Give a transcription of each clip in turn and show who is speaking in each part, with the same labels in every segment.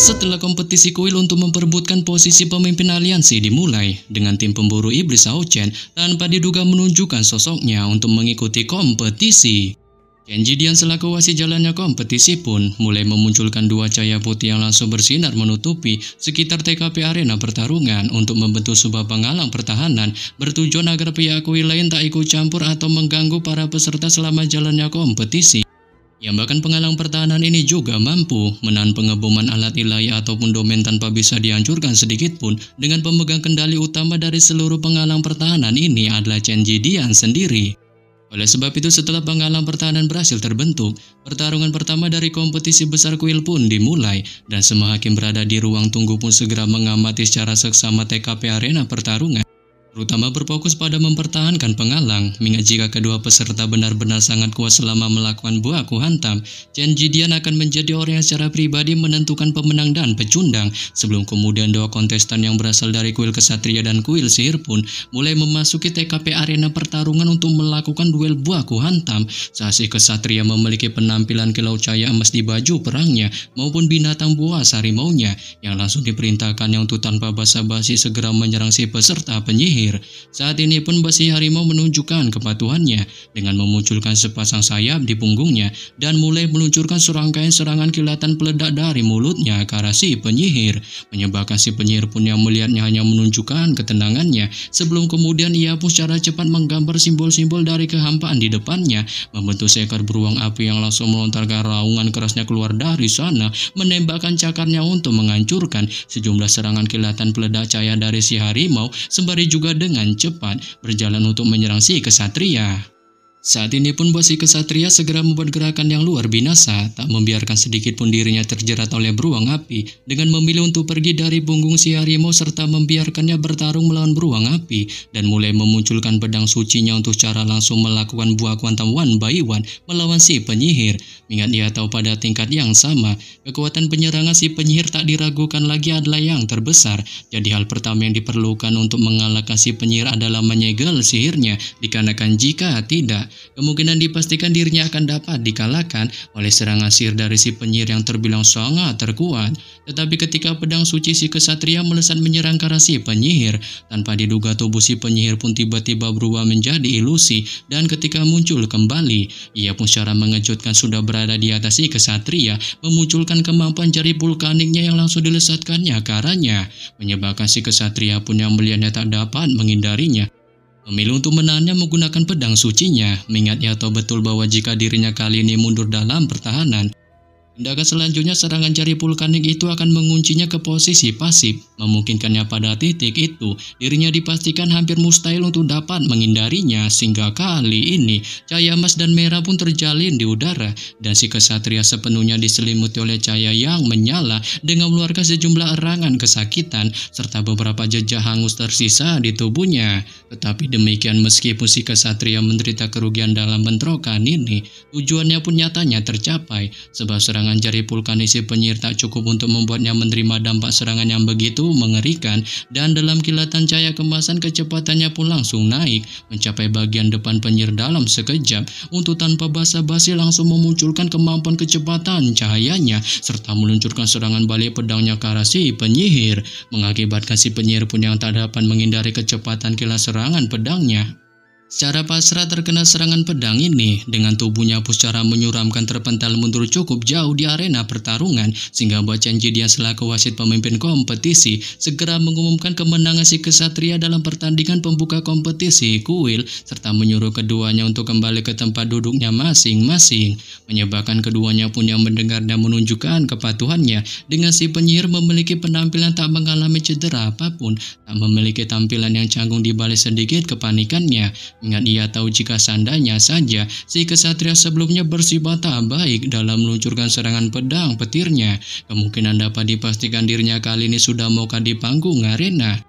Speaker 1: Setelah kompetisi kuil untuk memperebutkan posisi pemimpin aliansi dimulai dengan tim pemburu iblis Hao-Chen tanpa diduga menunjukkan sosoknya untuk mengikuti kompetisi. Chen Jidian selaku wasit jalannya kompetisi pun mulai memunculkan dua cahaya putih yang langsung bersinar menutupi sekitar TKP arena pertarungan untuk membentuk sebuah penghalang pertahanan bertujuan agar pihak kuil lain tak ikut campur atau mengganggu para peserta selama jalannya kompetisi. Yang bahkan penghalang pertahanan ini juga mampu menahan pengeboman alat ilahi ataupun domain tanpa bisa dihancurkan sedikit pun. Dengan pemegang kendali utama dari seluruh penghalang pertahanan ini adalah Chen Jidian sendiri. Oleh sebab itu setelah penghalang pertahanan berhasil terbentuk, pertarungan pertama dari kompetisi besar kuil pun dimulai dan semua hakim berada di ruang tunggu pun segera mengamati secara seksama TKP arena pertarungan. Terutama berfokus pada mempertahankan penghalang, mengingat jika kedua peserta benar-benar sangat kuat selama melakukan buah hantam, Chen Jidian akan menjadi orang yang secara pribadi menentukan pemenang dan pecundang, sebelum kemudian dua kontestan yang berasal dari kuil kesatria dan kuil sihir pun mulai memasuki TKP arena pertarungan untuk melakukan duel buah hantam. Saat si kesatria memiliki penampilan kilau cahaya emas di baju perangnya maupun binatang buas harimaunya yang langsung diperintahkannya untuk tanpa basa-basi segera menyerang si peserta penyihir. Saat ini pun besi harimau menunjukkan kepatuhannya dengan memunculkan sepasang sayap di punggungnya dan mulai meluncurkan serangkaian serangan kilatan peledak dari mulutnya ke arah si penyihir, menyebabkan si penyihir pun yang melihatnya hanya menunjukkan ketenangannya sebelum kemudian ia pun secara cepat menggambar simbol-simbol dari kehampaan di depannya, membentuk seekor beruang api yang langsung melontarkan raungan kerasnya keluar dari sana, menembakkan cakarnya untuk menghancurkan sejumlah serangan kilatan peledak cahaya dari si harimau, sembari juga dengan cepat berjalan untuk menyerang si kesatria. Saat ini pun si kesatria segera membuat gerakan yang luar binasa, tak membiarkan sedikit pun dirinya terjerat oleh beruang api dengan memilih untuk pergi dari punggung si harimau serta membiarkannya bertarung melawan beruang api dan mulai memunculkan pedang sucinya untuk cara langsung melakukan buah kuantum one by one melawan si penyihir. Mengingat dia tahu pada tingkat yang sama, kekuatan penyerangan si penyihir tak diragukan lagi adalah yang terbesar. Jadi hal pertama yang diperlukan untuk mengalahkan si penyihir adalah menyegel sihirnya, dikarenakan jika tidak, kemungkinan dipastikan dirinya akan dapat dikalahkan oleh serangan sihir dari si penyihir yang terbilang sangat terkuat. Tetapi ketika pedang suci si kesatria melesat menyerang ke arah si penyihir, tanpa diduga tubuh si penyihir pun tiba-tiba berubah menjadi ilusi dan ketika muncul kembali, ia pun secara mengejutkan sudah berada di atas si kesatria, memunculkan kemampuan jari vulkaniknya yang langsung dilesatkannya ke arahnya, menyebabkan si kesatria pun yang melihatnya tak dapat menghindarinya, memilih untuk menahannya menggunakan pedang sucinya, mengingat ia tahu betul bahwa jika dirinya kali ini mundur dalam pertahanan, tindakan selanjutnya serangan jari vulkanik itu akan menguncinya ke posisi pasif, memungkinkannya pada titik itu dirinya dipastikan hampir mustahil untuk dapat menghindarinya, sehingga kali ini cahaya emas dan merah pun terjalin di udara dan si kesatria sepenuhnya diselimuti oleh cahaya yang menyala dengan mengeluarkan sejumlah erangan kesakitan serta beberapa jejak hangus tersisa di tubuhnya. Tetapi demikian, meskipun si kesatria menderita kerugian dalam bentrokan ini, tujuannya pun nyatanya tercapai, sebab serangan jari vulkanis si penyihir tak cukup untuk membuatnya menerima dampak serangan yang begitu mengerikan, dan dalam kilatan cahaya kemasan kecepatannya pun langsung naik mencapai bagian depan penyihir dalam sekejap untuk tanpa basa-basi langsung memunculkan kemampuan kecepatan cahayanya serta meluncurkan serangan balik pedangnya ke arah si penyihir, mengakibatkan si penyihir pun yang tak dapat menghindari kecepatan kilat serangan pedangnya. Secara pasrah terkena serangan pedang ini, dengan tubuhnya pun secara menyuramkan terpental mundur cukup jauh di arena pertarungan, sehingga Chen Jidian selaku wasit pemimpin kompetisi segera mengumumkan kemenangan si kesatria dalam pertandingan pembuka kompetisi kuil, serta menyuruh keduanya untuk kembali ke tempat duduknya masing-masing, menyebabkan keduanya pun yang mendengar dan menunjukkan kepatuhannya dengan si penyihir memiliki penampilan tak mengalami cedera apapun, tak memiliki tampilan yang canggung dibalik sedikit kepanikannya. Mengingat ia tahu jika seandainya saja si kesatria sebelumnya bersifat tak baik dalam meluncurkan serangan pedang petirnya, kemungkinan dapat dipastikan dirinya kali ini sudah mokad di panggung arena.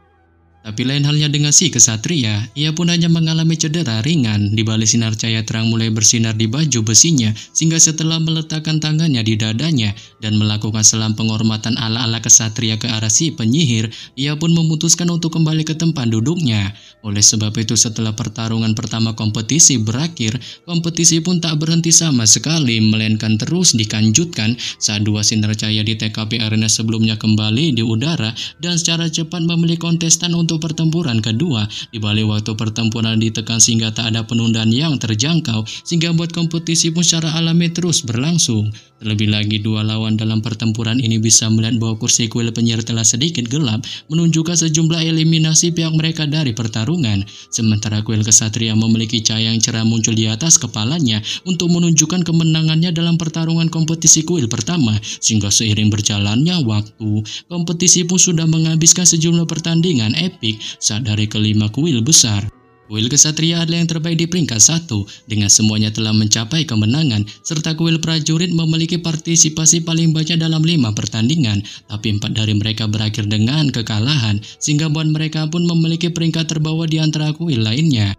Speaker 1: Tapi lain halnya dengan si kesatria, ia pun hanya mengalami cedera ringan di balik sinar cahaya terang mulai bersinar di baju besinya, sehingga setelah meletakkan tangannya di dadanya dan melakukan selam penghormatan ala-ala kesatria ke arah si penyihir, ia pun memutuskan untuk kembali ke tempat duduknya. Oleh sebab itu setelah pertarungan pertama kompetisi berakhir, kompetisi pun tak berhenti sama sekali, melainkan terus dikanjutkan saat dua sinar cahaya di TKP arena sebelumnya kembali di udara dan secara cepat memilih kontestan untuk pertempuran kedua. Di balik waktu pertempuran ditekan sehingga tak ada penundaan yang terjangkau, sehingga buat kompetisi pun secara alami terus berlangsung. Terlebih lagi dua lawan dalam pertempuran ini bisa melihat bahwa kursi kuil penyihir telah sedikit gelap, menunjukkan sejumlah eliminasi pihak mereka dari pertarungan. Sementara kuil kesatria memiliki cahaya yang cerah muncul di atas kepalanya untuk menunjukkan kemenangannya dalam pertarungan kompetisi kuil pertama, sehingga seiring berjalannya waktu, kompetisi pun sudah menghabiskan sejumlah pertandingan epik saat dari kelima kuil besar. Kuil kesatria adalah yang terbaik di peringkat 1, dengan semuanya telah mencapai kemenangan, serta kuil prajurit memiliki partisipasi paling banyak dalam 5 pertandingan, tapi 4 dari mereka berakhir dengan kekalahan, sehingga buat mereka pun memiliki peringkat terbawah di antara kuil lainnya.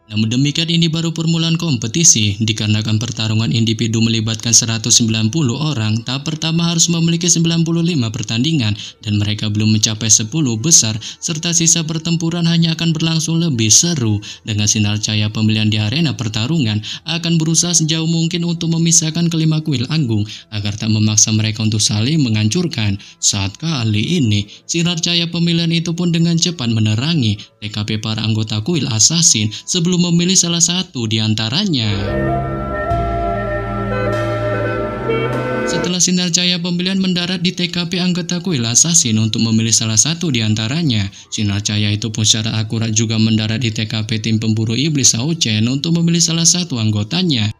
Speaker 1: Namun demikian ini baru permulaan kompetisi, dikarenakan pertarungan individu melibatkan 190 orang, tahap pertama harus memiliki 95 pertandingan dan mereka belum mencapai 10 besar, serta sisa pertempuran hanya akan berlangsung lebih seru. Dengan sinar cahaya pemilihan di arena pertarungan akan berusaha sejauh mungkin untuk memisahkan kelima kuil agung agar tak memaksa mereka untuk saling menghancurkan. Saat kali ini, sinar cahaya pemilihan itu pun dengan cepat menerangi TKP para anggota kuil assassin sebelum memilih salah satu di antaranya. Setelah sinar cahaya pemilihan mendarat di TKP anggota kuil assassin untuk memilih salah satu di antaranya, sinar cahaya itu pun secara akurat juga mendarat di TKP tim pemburu iblis Shao Chen untuk memilih salah satu anggotanya.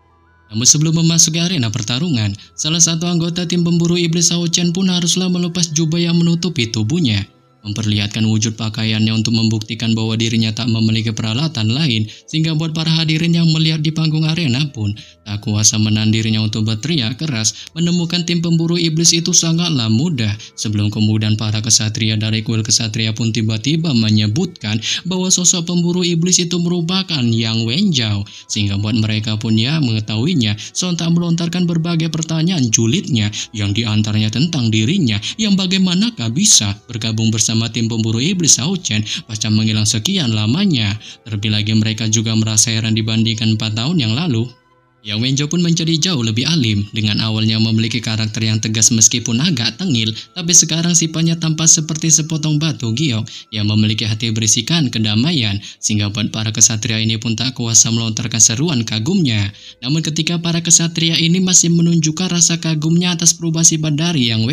Speaker 1: Namun sebelum memasuki arena pertarungan, salah satu anggota tim pemburu iblis Shao Chen pun haruslah melepas jubah yang menutupi tubuhnya, memperlihatkan wujud pakaiannya untuk membuktikan bahwa dirinya tak memiliki peralatan lain, sehingga buat para hadirin yang melihat di panggung arena pun tak kuasa menahan dirinya untuk berteriak keras. Menemukan tim pemburu iblis itu sangatlah mudah, sebelum kemudian para kesatria dari kuil kesatria pun tiba-tiba menyebutkan bahwa sosok pemburu iblis itu merupakan Yang Wenjao, sehingga buat mereka pun yang mengetahuinya sontak melontarkan berbagai pertanyaan julidnya, yang diantaranya tentang dirinya yang bagaimanakah bisa bergabung bersama tim pemburu iblis Shao Chen pasca menghilang sekian lamanya. Terlebih lagi mereka juga merasa heran dibandingkan 4 tahun yang lalu. Yang Wenjao pun menjadi jauh lebih alim, dengan awalnya memiliki karakter yang tegas meskipun agak tengil, tapi sekarang sifatnya tampak seperti sepotong batu giok yang memiliki hati berisikan kedamaian, sehingga buat para kesatria ini pun tak kuasa melontarkan seruan kagumnya. Namun ketika para kesatria ini masih menunjukkan rasa kagumnya atas perubahan sifat dari Yang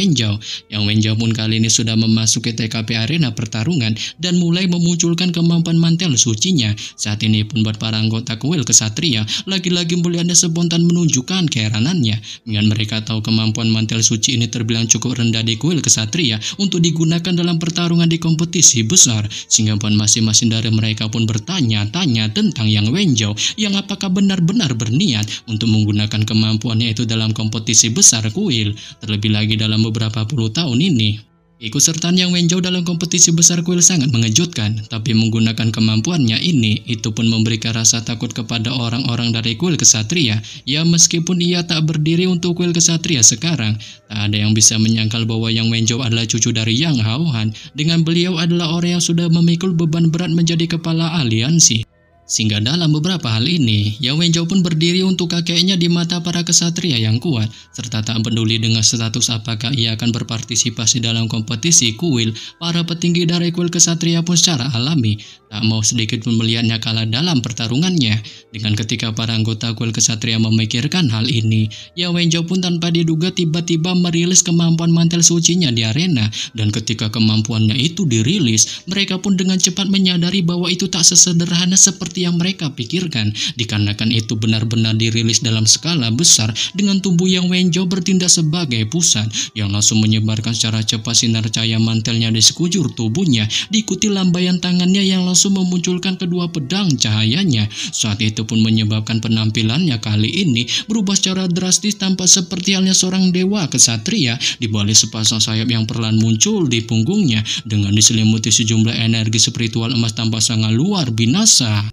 Speaker 1: Wenjao pun kali ini sudah memasuki TKP arena pertarungan dan mulai memunculkan kemampuan mantel sucinya. Saat ini pun buat para anggota kuil kesatria lagi-lagi melihatnya spontan menunjukkan keheranannya, dengan mereka tahu kemampuan mantel suci ini terbilang cukup rendah di kuil kesatria untuk digunakan dalam pertarungan di kompetisi besar, sehingga pun masing-masing dari mereka pun bertanya-tanya tentang Yang Wenjao yang apakah benar-benar berniat untuk menggunakan kemampuannya itu dalam kompetisi besar kuil. Terlebih lagi dalam beberapa puluh tahun ini, ikutsertaan Yang Wenjao dalam kompetisi besar kuil sangat mengejutkan, tapi menggunakan kemampuannya ini, itu pun memberikan rasa takut kepada orang-orang dari kuil kesatria. Ya meskipun ia tak berdiri untuk kuil kesatria sekarang, tak ada yang bisa menyangkal bahwa Yang Wenjao adalah cucu dari Yang Haohan, dengan beliau adalah orang yang sudah memikul beban berat menjadi kepala aliansi. Sehingga dalam beberapa hal ini, Yang Wenjao pun berdiri untuk kakeknya di mata para kesatria yang kuat, serta tak peduli dengan status apakah ia akan berpartisipasi dalam kompetisi kuil. Para petinggi dari kuil kesatria pun secara alami tak mau sedikit pun melihatnya kalah dalam pertarungannya. Dengan ketika para anggota kuil kesatria memikirkan hal ini, Yang Wenjao pun tanpa diduga tiba-tiba merilis kemampuan mantel sucinya di arena, dan ketika kemampuannya itu dirilis, mereka pun dengan cepat menyadari bahwa itu tak sesederhana seperti seperti yang mereka pikirkan, dikarenakan itu benar-benar dirilis dalam skala besar dengan tubuh yang Wenjao bertindak sebagai pusat yang langsung menyebarkan secara cepat sinar cahaya mantelnya di sekujur tubuhnya, diikuti lambaian tangannya yang langsung memunculkan kedua pedang cahayanya. Saat itu pun menyebabkan penampilannya kali ini berubah secara drastis, tampak seperti halnya seorang dewa kesatria di balik sepasang sayap yang perlahan muncul di punggungnya dengan diselimuti sejumlah energi spiritual emas tampak sangat luar binasa.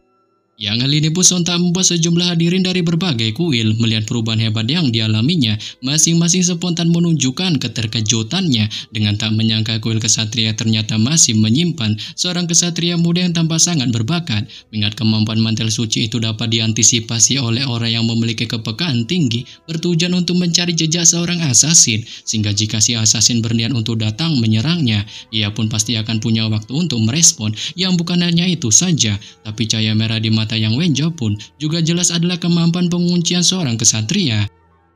Speaker 1: Yang hal ini pun sontak membuat sejumlah hadirin dari berbagai kuil melihat perubahan hebat yang dialaminya. Masing-masing spontan menunjukkan keterkejutannya dengan tak menyangka kuil kesatria ternyata masih menyimpan seorang kesatria muda yang tampak sangat berbakat. Mengingat kemampuan mantel suci itu dapat diantisipasi oleh orang yang memiliki kepekaan tinggi, bertujuan untuk mencari jejak seorang asasin, sehingga jika si asasin berniat untuk datang menyerangnya, ia pun pasti akan punya waktu untuk merespon. Yang bukan hanya itu saja, tapi cahaya merah di mata yang Wenjao pun juga jelas adalah kemampuan penguncian seorang kesatria.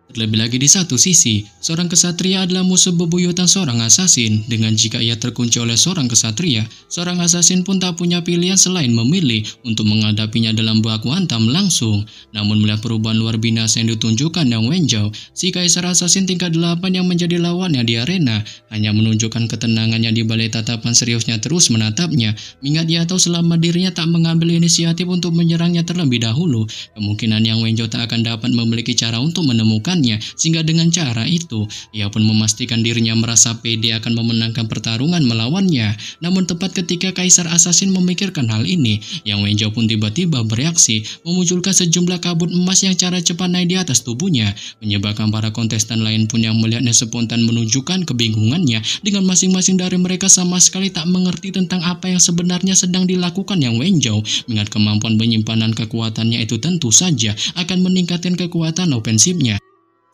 Speaker 1: Terlebih lagi di satu sisi, seorang kesatria adalah musuh bebuyutan seorang asasin. Dengan jika ia terkunci oleh seorang kesatria, seorang asasin pun tak punya pilihan selain memilih untuk menghadapinya dalam baku hantam langsung. Namun melihat perubahan luar binasa yang ditunjukkan Yang Wenjao, si kaisar asasin tingkat 8 yang menjadi lawannya di arena hanya menunjukkan ketenangannya di balik tatapan seriusnya terus menatapnya. Mengingat ia tahu selama dirinya tak mengambil inisiatif untuk menyerangnya terlebih dahulu, kemungkinan Yang Wenjao tak akan dapat memiliki cara untuk menemukan, sehingga dengan cara itu ia pun memastikan dirinya merasa pede akan memenangkan pertarungan melawannya. Namun tepat ketika kaisar asasin memikirkan hal ini, Yang Wenjao pun tiba-tiba bereaksi, memunculkan sejumlah kabut emas yang cara cepat naik di atas tubuhnya, menyebabkan para kontestan lain pun yang melihatnya spontan menunjukkan kebingungannya, dengan masing-masing dari mereka sama sekali tak mengerti tentang apa yang sebenarnya sedang dilakukan Yang Wenjao. Mengingat kemampuan penyimpanan kekuatannya itu tentu saja akan meningkatkan kekuatan ofensifnya,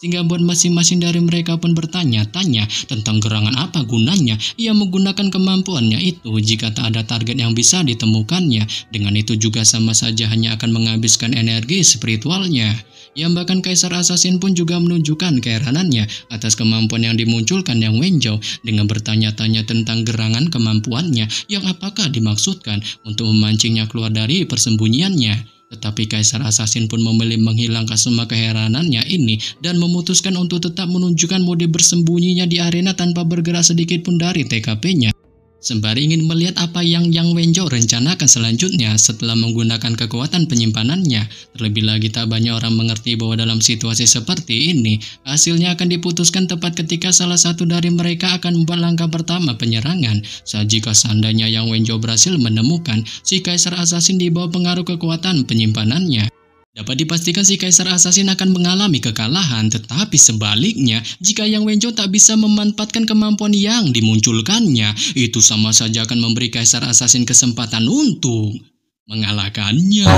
Speaker 1: sehingga buat masing-masing dari mereka pun bertanya-tanya tentang gerangan apa gunanya ia menggunakan kemampuannya itu jika tak ada target yang bisa ditemukannya. Dengan itu juga sama saja hanya akan menghabiskan energi spiritualnya. Yang bahkan kaisar asasin pun juga menunjukkan keheranannya atas kemampuan yang dimunculkan Yang Wenjao dengan bertanya-tanya tentang gerangan kemampuannya yang apakah dimaksudkan untuk memancingnya keluar dari persembunyiannya. Tetapi kaisar asasin pun memilih menghilangkan semua keheranannya ini dan memutuskan untuk tetap menunjukkan mode bersembunyinya di arena tanpa bergerak sedikit pun dari TKP-nya. Sembari ingin melihat apa yang Yang Wenjao rencanakan selanjutnya setelah menggunakan kekuatan penyimpanannya. Terlebih lagi tak banyak orang mengerti bahwa dalam situasi seperti ini, hasilnya akan diputuskan tepat ketika salah satu dari mereka akan membuat langkah pertama penyerangan. Saat jika seandainya Yang Wenjao berhasil menemukan si kaisar asasin di bawah pengaruh kekuatan penyimpanannya, dapat dipastikan si kaisar asasin akan mengalami kekalahan. Tetapi sebaliknya, jika Yang Wenjao tak bisa memanfaatkan kemampuan yang dimunculkannya, itu sama saja akan memberi kaisar asasin kesempatan untuk mengalahkannya.